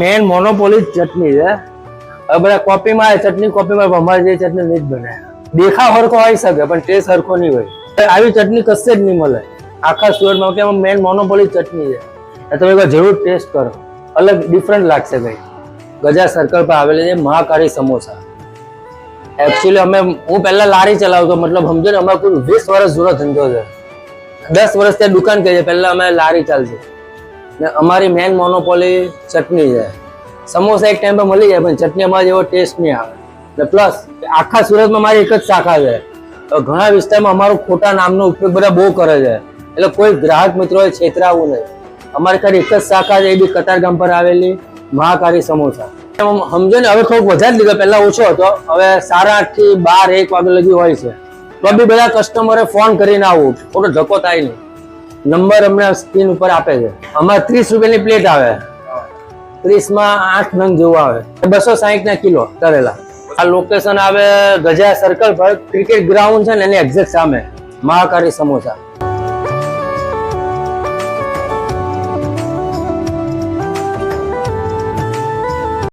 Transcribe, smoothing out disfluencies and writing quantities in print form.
Main monopoly ચટણી છે. હવે બધા કોપીમાં ચટણી કોપીમાં અમારે જે ચટણી નહીં જ બને. દેખાવ હરખો આવી શકે પણ ટેસ્ટ હરખો નહીં હોય. આવી ચટણી કશે જ નહીં મળે આખા સુરતમાં કે મેન મોનોપોલી ચટણી છે. તમે એકવાર જરૂર ટેસ્ટ કરો, અલગ ડિફરન્ટ લાગશે કઈ. ગજા સર્કલ પર આવેલી છે મહાકાળી સમોસા. એકચ્યુઅલી હું પહેલા લારી ચલાવતો, મતલબ સમજો ને અમારે કોઈ 20 વર્ષ જૂનો ધંધો છે. 10 વર્ષ ત્યાં દુકાન કરી છે, પહેલા અમે લારી ચાલતી ને અમારી મેન મોનોપોલી ચટણી છે. સમોસા એક ટાઈમ પર મળી જાય પણ ચટણી અમારે જેવો ટેસ્ટ નહીં આવે. ને પ્લસ આખા સુરતમાં મારી એક જ શાખા છે. ઘણા વિસ્તારમાં અમારું ખોટા નામનો ઉપયોગ બધા બહુ કરે છે, એટલે કોઈ ગ્રાહક મિત્રોએ છેતરાવું નહીં. અમારી ખાલી એક જ શાખા છે, એ બી કતારગામ પર આવેલી મહાકાળી સમોસા. સમજો ને હવે થોડુંક વધારે લીધો, પહેલા ઓછો હતો, હવે 8:30 થી 12 1 વાગે લગી હોય છે. તો બી બધા કસ્ટમરે ફોન કરીને આવું, થોડો ધક્કો થાય નહીં. નંબર અમને સ્ક્રીન ઉપર આપે છે. અમારે 30 રૂપિયાની પ્લેટ આવે, 30 માં 8 નંગ જેવું આવે, 260 ના કિલો તરેલા. આ લોકેશન આવે ગજા સર્કલ પર, ક્રિકેટ ગ્રાઉન્ડ છે ને એની એક્ઝેક્ટ સામે મહાકાળી સમોસા.